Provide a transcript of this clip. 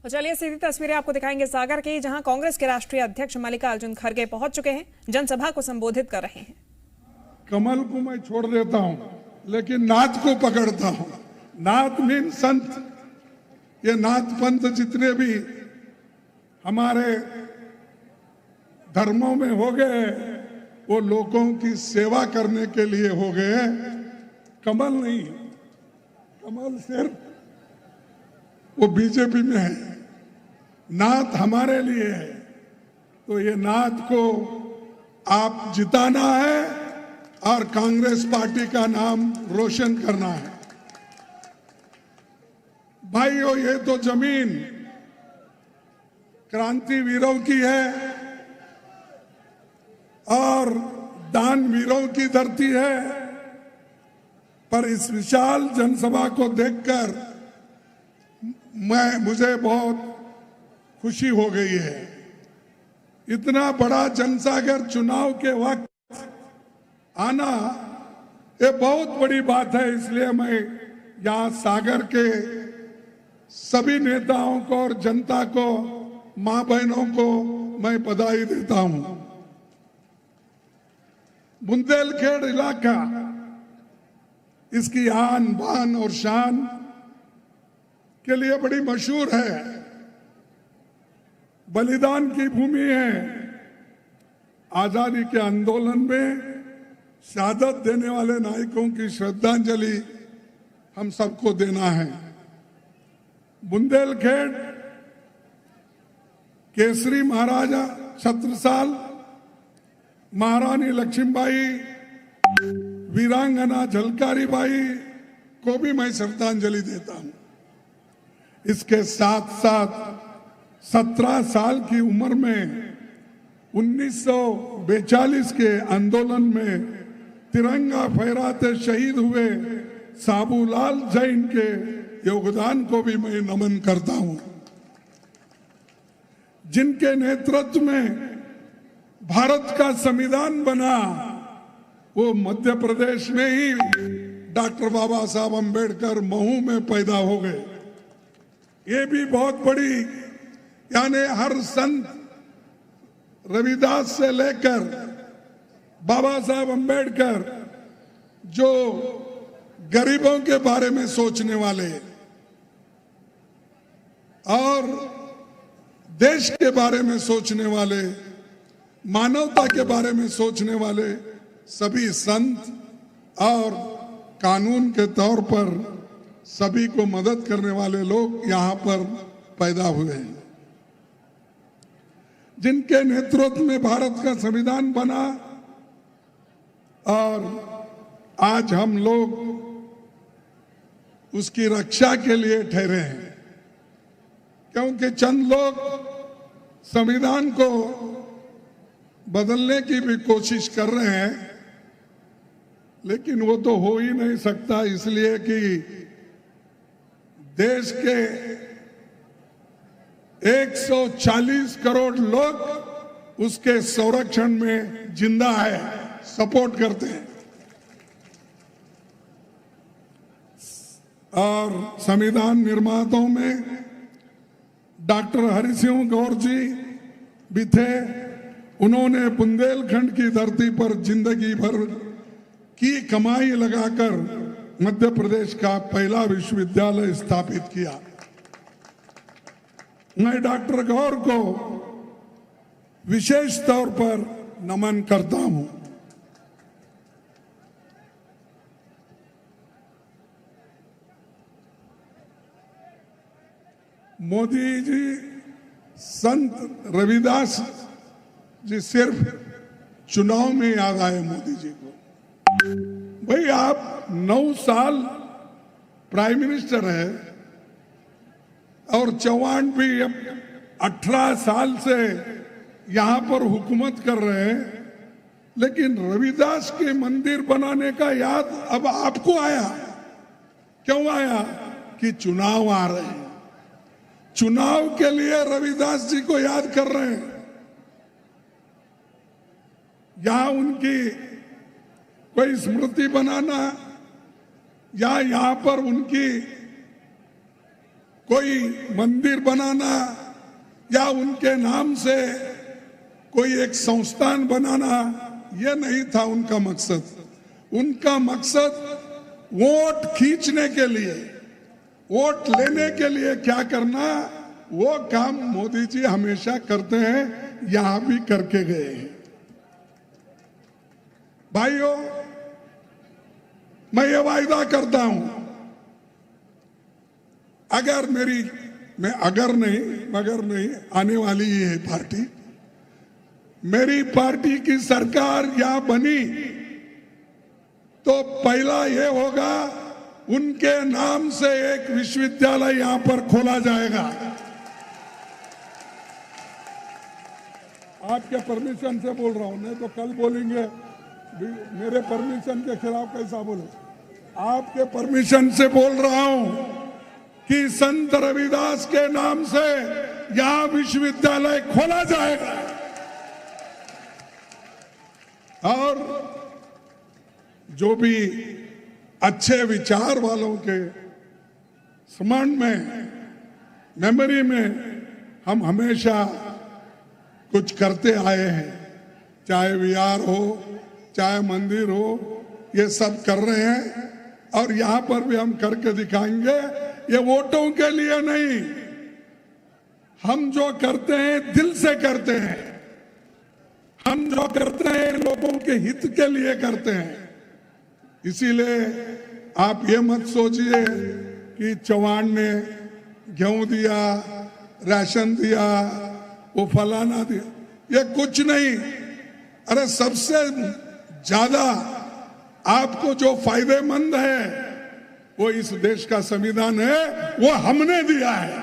और चलिए सीधी तस्वीरें आपको दिखाएंगे सागर की, जहां कांग्रेस के राष्ट्रीय अध्यक्ष मल्लिकार्जुन खड़गे पहुंच चुके हैं, जनसभा को संबोधित कर रहे हैं। कमल को मैं छोड़ देता हूं, लेकिन नाथ को पकड़ता हूं। नाथ मीन संत। ये नाथ पंथ जितने भी हमारे धर्मों में हो गए, वो लोगों की सेवा करने के लिए हो गए। कमल नहीं, कमल सिर्फ वो बीजेपी में है। नाथ हमारे लिए है। तो ये नाथ को आप जिताना है और कांग्रेस पार्टी का नाम रोशन करना है। भाइयों, ये तो जमीन क्रांतिवीरों की है और दानवीरों की धरती है, पर इस विशाल जनसभा को देखकर मुझे बहुत खुशी हो गई है। इतना बड़ा जनसागर चुनाव के वक्त आना ये बहुत बड़ी बात है। इसलिए मैं यहाँ सागर के सभी नेताओं को और जनता को, मां बहनों को मैं बधाई देता हूं। बुंदेलखंड इलाका इसकी आन बान और शान के लिए बड़ी मशहूर है। बलिदान की भूमि है। आजादी के आंदोलन में शहादत देने वाले नायकों की श्रद्धांजलि हम सबको देना है। बुंदेलखंड केसरी महाराजा छत्रसाल, महारानी लक्ष्मीबाई, वीरांगना झलकारी बाई को भी मैं श्रद्धांजलि देता हूं। इसके साथ साथ 17 साल की उम्र में 1942 के आंदोलन में तिरंगा फहराते शहीद हुए साबूलाल जैन के योगदान को भी मैं नमन करता हूं, जिनके नेतृत्व में भारत का संविधान बना। वो मध्य प्रदेश में ही डॉक्टर बाबा साहब अंबेडकर महू में पैदा हो गए। ये भी बहुत बड़ी, यानी हर संत रविदास से लेकर बाबा साहब अंबेडकर जो गरीबों के बारे में सोचने वाले और देश के बारे में सोचने वाले, मानवता के बारे में सोचने वाले सभी संत और कानून के तौर पर सभी को मदद करने वाले लोग यहाँ पर पैदा हुए हैं, जिनके नेतृत्व में भारत का संविधान बना। और आज हम लोग उसकी रक्षा के लिए ठहरे हैं, क्योंकि चंद लोग संविधान को बदलने की भी कोशिश कर रहे हैं, लेकिन वो तो हो ही नहीं सकता, इसलिए कि देश के 140 करोड़ लोग उसके संरक्षण में जिंदा है, सपोर्ट करते हैं। और संविधान निर्माताओं में डॉक्टर हरि सिंह गौर जी भी थे। उन्होंने बुंदेलखंड की धरती पर जिंदगी भर की कमाई लगाकर मध्य प्रदेश का पहला विश्वविद्यालय स्थापित किया। मैं डॉक्टर गौर को विशेष तौर पर नमन करता हूं। मोदी जी, संत रविदास जी सिर्फ चुनाव में याद आए मोदी जी को। भाई, आप 9 साल प्राइम मिनिस्टर है और चौहान भी 18 साल से यहां पर हुकूमत कर रहे हैं, लेकिन रविदास के मंदिर बनाने का याद अब आपको आया। क्यों आया? कि चुनाव आ रहे हैं, चुनाव के लिए रविदास जी को याद कर रहे हैं। यहां उनकी कोई स्मृति बनाना या यहां पर उनकी कोई मंदिर बनाना या उनके नाम से कोई एक संस्थान बनाना, यह नहीं था उनका मकसद। उनका मकसद वोट खींचने के लिए, वोट लेने के लिए क्या करना, वो काम मोदी जी हमेशा करते हैं, यहां भी करके गए हैं। भाइयों, मैं ये वायदा करता हूं, अगर मगर नहीं आने वाली है पार्टी, मेरी पार्टी की सरकार यहां बनी तो पहला ये होगा, उनके नाम से एक विश्वविद्यालय यहां पर खोला जाएगा। आपके परमिशन से बोल रहा हूं, नहीं तो कल बोलेंगे मेरे परमिशन के खिलाफ कैसा बोले। आपके परमिशन से बोल रहा हूं कि संत रविदास के नाम से यहां विश्वविद्यालय खोला जाएगा। और जो भी अच्छे विचार वालों के स्मरण में, मेमोरी में हम हमेशा कुछ करते आए हैं, चाहे विहार हो, चाहे मंदिर हो, ये सब कर रहे हैं और यहां पर भी हम करके दिखाएंगे। ये वोटों के लिए नहीं, हम जो करते हैं दिल से करते हैं, हम जो करते हैं लोगों के हित के लिए करते हैं। इसीलिए आप ये मत सोचिए कि चौहान ने गेहूं दिया, राशन दिया, वो फलाना दिया, ये कुछ नहीं। अरे सबसे ज्यादा आपको जो फायदेमंद है वो इस देश का संविधान है, वो हमने दिया है।